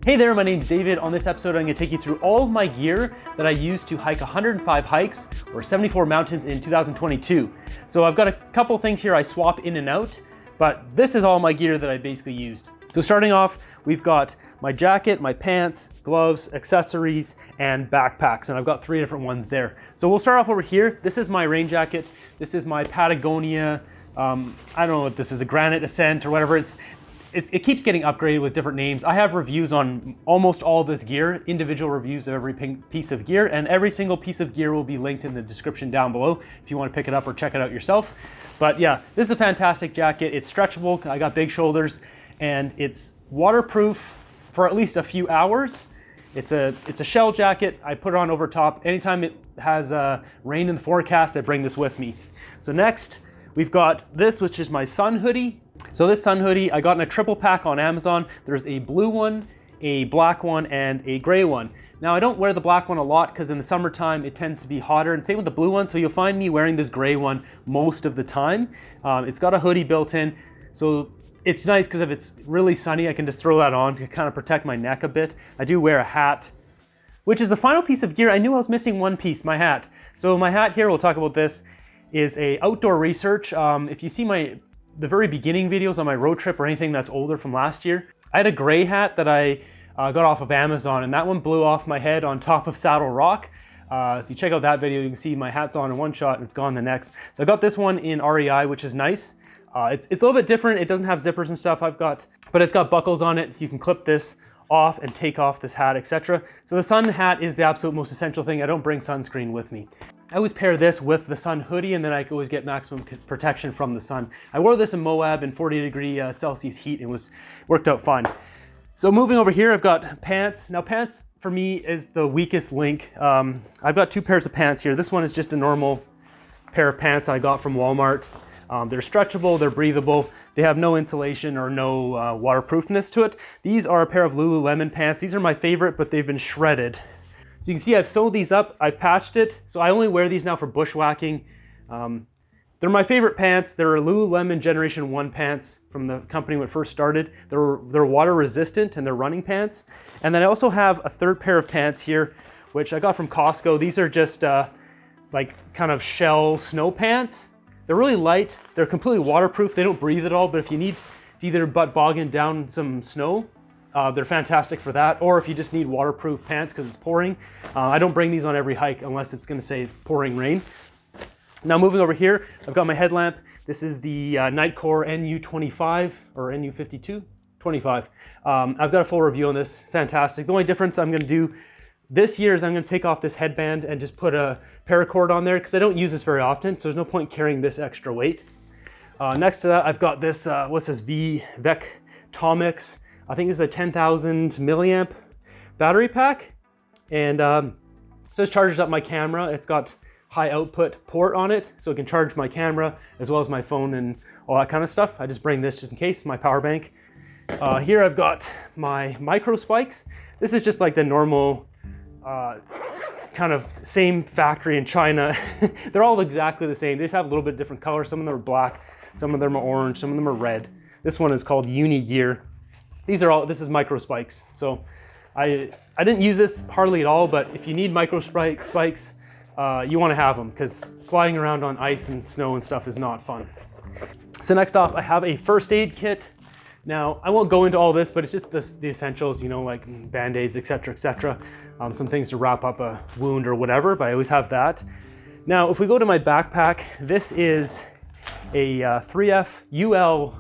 Hey there, my name's David. On this episode, I'm going to take you through all of my gear that I used to hike 105 hikes or 74 mountains in 2022. So I've got a couple things here I swap in and out, but this is all my gear that I basically used. So starting off, we've got my jacket, my pants, gloves, accessories, and backpacks, and I've got 3 different ones there. So we'll start off over here. This is my rain jacket. This is my Patagonia, I don't know if this is a Granite Ascent or whatever. It keeps getting upgraded with different names. I have reviews on almost all this gear, individual reviews of every piece of gear, and every single piece of gear will be linked in the description down below if you want to pick it up or check it out yourself. But yeah, this is a fantastic jacket. It's stretchable, I got big shoulders, and it's waterproof for at least a few hours. It's a shell jacket. I put it on over top. Anytime it has rain in the forecast, I bring this with me. So next, we've got this, which is my sun hoodie. So this sun hoodie, I got in a triple pack on Amazon. There's a blue one, a black one, and a gray one. Now I don't wear the black one a lot because in the summertime it tends to be hotter, and same with the blue one, so you'll find me wearing this gray one most of the time. It's got a hoodie built in, so it's nice because if it's really sunny, I can just throw that on to kind of protect my neck a bit. I do wear a hat, which is the final piece of gear. I knew I was missing one piece, my hat. So my hat here, we'll talk about this, is a outdoor research. If you see the very beginning videos on my road trip or anything that's older from last year, I had a gray hat that I got off of Amazon, and that one blew off my head on top of Saddle Rock. So you check out that video, you can see my hat's on in one shot and it's gone the next. So I got this one in REI, which is nice. It's a little bit different. It doesn't have zippers and stuff but it's got buckles on it. You can clip this off and take off this hat, etc. So the sun hat is the absolute most essential thing. I don't bring sunscreen with me. I always pair this with the sun hoodie, and then I can always get maximum protection from the sun. I wore this in Moab in 40-degree Celsius heat and worked out fine. So moving over here, I've got pants. Now pants for me is the weakest link. I've got 2 pairs of pants here. This one is just a normal pair of pants I got from Walmart. They're stretchable, they're breathable, they have no insulation or no waterproofness to it. These are a pair of Lululemon pants. These are my favorite, but they've been shredded. So you can see I've sewed these up, I've patched it, so I only wear these now for bushwhacking. They're my favorite pants. They're Lululemon Generation 1 pants from the company when it first started. They're water resistant and they're running pants. And then I also have a 3rd pair of pants here, which I got from Costco. These are just like kind of shell snow pants. They're really light, they're completely waterproof, they don't breathe at all, but if you need to either butt bogging down some snow, they're fantastic for that, or if you just need waterproof pants because it's pouring. I don't bring these on every hike unless it's going to say it's pouring rain. Now moving over here, I've got my headlamp. This is the Nightcore NU25 or NU52? 25. I've got a full review on this, fantastic. The only difference I'm going to do this year is I'm going to take off this headband and just put a paracord on there because I don't use this very often, so there's no point carrying this extra weight. Next to that, I've got this, what's this, Vectomics. I think this is a 10,000 milliamp battery pack, and so this charges up my camera. It's got high output port on it, so it can charge my camera as well as my phone and all that kind of stuff. I just bring this just in case, my power bank. Here I've got my Microspikes. This is just like the normal kind of same factory in China. They're all exactly the same. They just have a little bit different colors. Some of them are black, some of them are orange, some of them are red. This one is called Uni Gear. This is Microspikes. So I didn't use this hardly at all, but if you need Microspikes, you want to have them because sliding around on ice and snow and stuff is not fun. So next off, I have a first aid kit. Now, I won't go into all this, but it's just the essentials, you know, like Band-Aids, etc. Some things to wrap up a wound or whatever, but I always have that. Now, if we go to my backpack, this is a 3F UL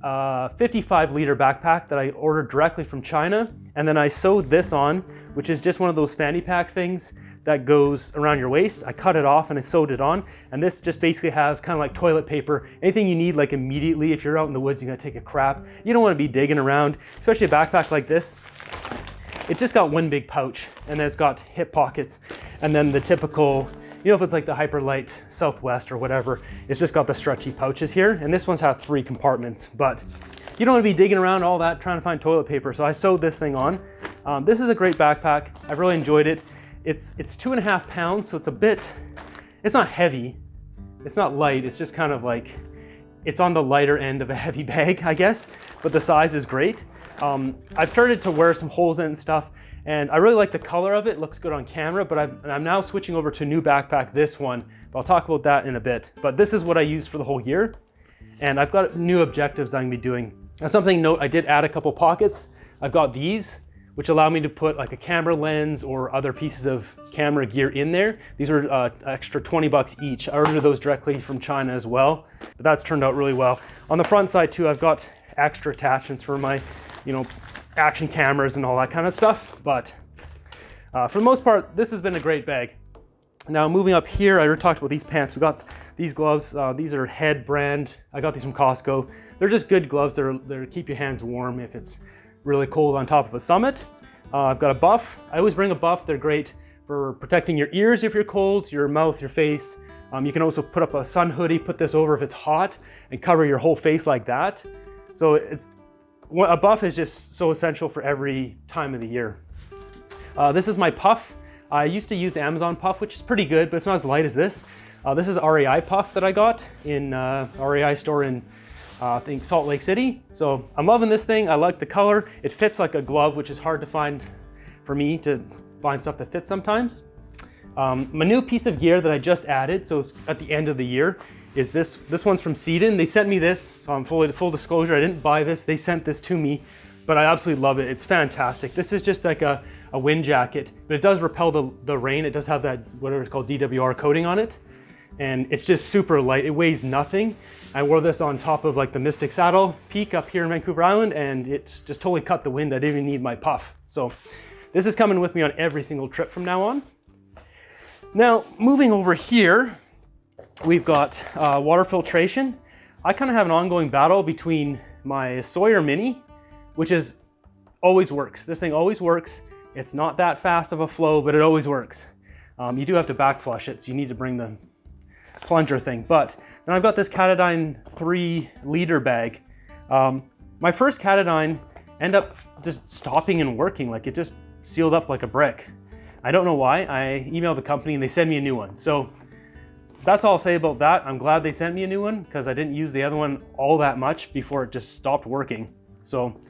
55-liter backpack that I ordered directly from China, and then I sewed this on, which is just one of those fanny pack things that goes around your waist. I cut it off and I sewed it on, and this just basically has kind of like toilet paper, anything you need like immediately. If you're out in the woods, you're gonna take a crap, you don't want to be digging around, especially a backpack like this. It's just got one big pouch, and then it's got hip pockets, and then the typical, you know, if it's like the Hyperlight Southwest or whatever, it's just got the stretchy pouches here, and this one's has 3 compartments, but you don't want to be digging around all that trying to find toilet paper, so I sewed this thing on. This is a great backpack. I've really enjoyed it. It's 2.5 pounds, so it's not heavy, it's not light, it's just kind of like, it's on the lighter end of a heavy bag, I guess, but the size is great. I've started to wear some holes in it and stuff, and I really like the color of it. It looks good on camera, but I'm now switching over to a new backpack, this one. But I'll talk about that in a bit. But this is what I use for the whole year, and I've got new objectives I'm gonna be doing. Now, something to note, I did add a couple pockets. I've got these, which allow me to put like a camera lens or other pieces of camera gear in there. These were extra 20 bucks each. I ordered those directly from China as well, but that's turned out really well. On the front side too, I've got extra attachments for my, action cameras and all that kind of stuff. But for the most part, this has been a great bag. Now moving up here, I already talked about these pants. We got these gloves. These are Head brand. I got these from Costco. They're just good gloves. They're keep your hands warm if it's really cold on top of a summit. I've got a buff. I always bring a buff. They're great for protecting your ears if you're cold, your mouth, your face. You can also put up a sun hoodie, put this over if it's hot, and cover your whole face like that. So a buff is just so essential for every time of the year. This is my puff. I used to use the Amazon puff, which is pretty good, but it's not as light as this. This is REI puff that I got in REI store in I think Salt Lake City. So I'm loving this thing. I like the color. It fits like a glove, which is hard to find for me to find stuff that fits sometimes. My new piece of gear that I just added, so it's at the end of the year, is this. This one's from Seedon. They sent me this, so I'm full disclosure. I didn't buy this. They sent this to me, but I absolutely love it. It's fantastic. This is just like a wind jacket, but it does repel the rain. It does have that, whatever it's called, DWR coating on it. And it's just super light. It weighs nothing. I wore this on top of like the Mystic Saddle Peak up here in Vancouver Island, and it just totally cut the wind. I didn't even need my puff. So this is coming with me on every single trip from now on. Now, moving over here, we've got water filtration. I kind of have an ongoing battle between my Sawyer Mini, which always works. This thing always works. It's not that fast of a flow, but it always works. You do have to back flush it, so you need to bring the plunger thing. But then I've got this Katadyn 3-liter bag. My first Katadyn ended up just stopping and working. Like, it just sealed up like a brick. I don't know why. I emailed the company and they sent me a new one. So that's all I'll say about that. I'm glad they sent me a new one because I didn't use the other one all that much before it just stopped working. So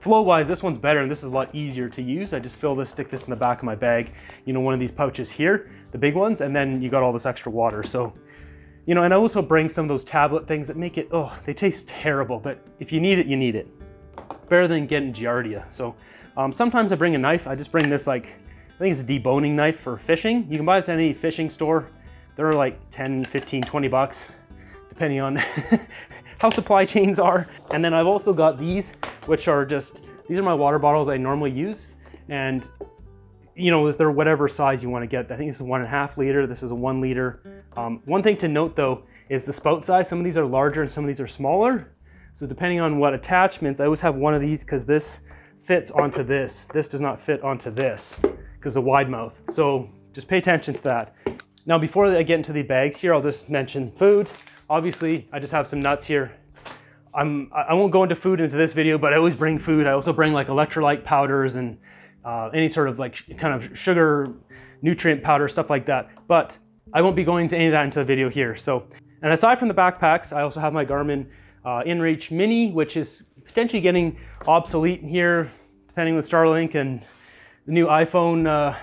flow wise, this one's better and this is a lot easier to use. I just stick this in the back of my bag, one of these pouches here, the big ones, and then you got all this extra water. So, and I also bring some of those tablet things that make it, they taste terrible, but if you need it, you need it. Better than getting Giardia. So sometimes I bring a knife. I just bring this, I think it's a deboning knife for fishing. You can buy this at any fishing store. They're like 10, 15, 20 bucks, depending on how supply chains are. And then I've also got these, which are these are my water bottles I normally use. And if they're whatever size you want to get. I think this is 1.5 liter, this is a 1 liter. One thing to note though, is the spout size. Some of these are larger and some of these are smaller. So depending on what attachments, I always have one of these because this fits onto this. This does not fit onto this because of the wide mouth. So just pay attention to that. Now, before I get into the bags here, I'll just mention food. Obviously, I just have some nuts here. I won't go into food into this video, but I always bring food. I also bring like electrolyte powders and any sort of kind of sugar nutrient powder, stuff like that. But I won't be going into any of that into the video here. So, and aside from the backpacks, I also have my Garmin InReach Mini, which is potentially getting obsolete here, depending with Starlink and the new iPhone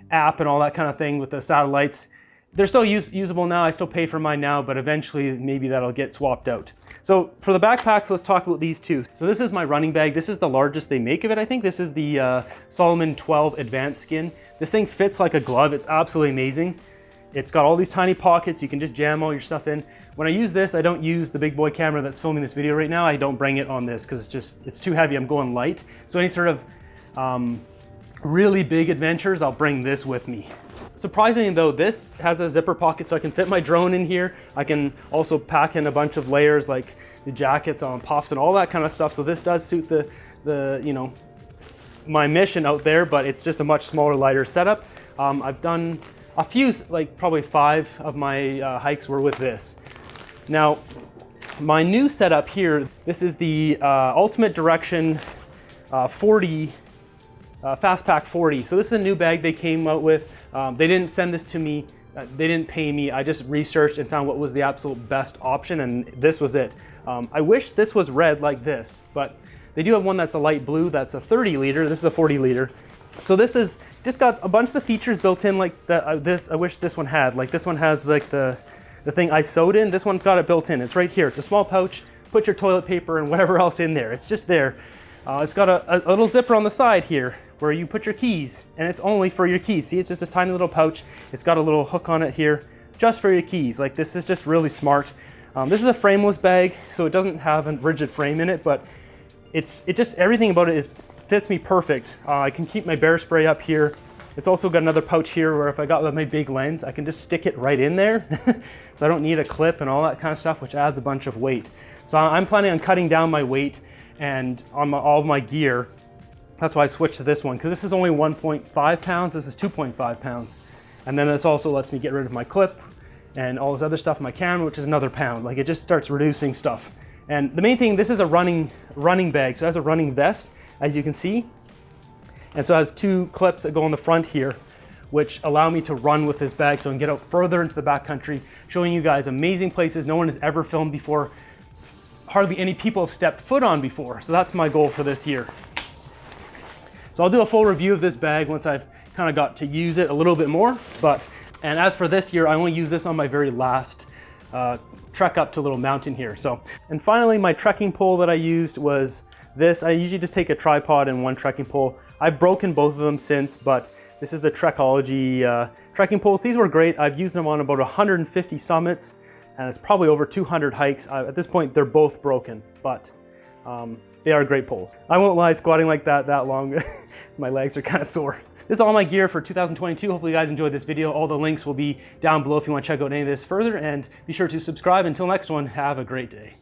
app and all that kind of thing with the satellites. They're still usable now. I still pay for mine now, but eventually maybe that'll get swapped out. So for the backpacks, let's talk about these two. So this is my running bag. This is the largest they make of it, I think. This is the Solomon 12 Advanced Skin. This thing fits like a glove. It's absolutely amazing. It's got all these tiny pockets. You can just jam all your stuff in. When I use this, I don't use the big boy camera that's filming this video right now. I don't bring it on this because it's too heavy. I'm going light. So any sort of really big adventures, I'll bring this with me. Surprisingly though, this has a zipper pocket so I can fit my drone in here. I can also pack in a bunch of layers like the jackets on puffs and all that kind of stuff. So this does suit the my mission out there, but it's just a much smaller, lighter setup. I've done a few, like probably 5 of my hikes were with this. Now, my new setup here, this is the Ultimate Direction 40 Fastpack 40. So this is a new bag they came out with. They didn't send this to me. They didn't pay me. I just researched and found what was the absolute best option, and this was it. I wish this was red like this, but They do have one that's a light blue, that's a 30 liter. This is a 40 liter. So this is just got a bunch of the features built in like this. I wish this one had. Like this one has like the thing I sewed in. This one's got it built in. It's right here. It's a small pouch. Put your toilet paper and whatever else in there. It's just there. It's got a little zipper on the side here where you put your keys, and it's only for your keys. See, it's just a tiny little pouch. It's got a little hook on it here just for your keys. Like this is just really smart. This is a frameless bag, so it doesn't have a rigid frame in it, but it just everything about it fits me perfect. I can keep my bear spray up here. It's also got another pouch here where if I got my big lens, I can just stick it right in there. So I don't need a clip and all that kind of stuff, which adds a bunch of weight. So I'm planning on cutting down my weight and on all of my gear. That's why I switched to this one, because this is only 1.5 pounds. This is 2.5 pounds. And then this also lets me get rid of my clip and all this other stuff in my camera, which is another pound. Like it just starts reducing stuff. And the main thing, this is a running bag. So it has a running vest, as you can see. And so it has two clips that go on the front here, which allow me to run with this bag so I can get out further into the backcountry, showing you guys amazing places no one has ever filmed before, hardly any people have stepped foot on before. So that's my goal for this year. So I'll do a full review of this bag once I've kind of got to use it a little bit more. And as for this year, I only use this on my very last trek up to a little mountain here. So, and finally, my trekking pole that I used was this. I usually just take a tripod and one trekking pole. I've broken both of them since, but this is the Trekology trekking poles. These were great. I've used them on about 150 summits, and it's probably over 200 hikes. At this point, they're both broken, but they are great poles. I won't lie, squatting like that long, my legs are kind of sore. This is all my gear for 2022. Hopefully you guys enjoyed this video. All the links will be down below if you want to check out any of this further, and be sure to subscribe. Until next one, have a great day.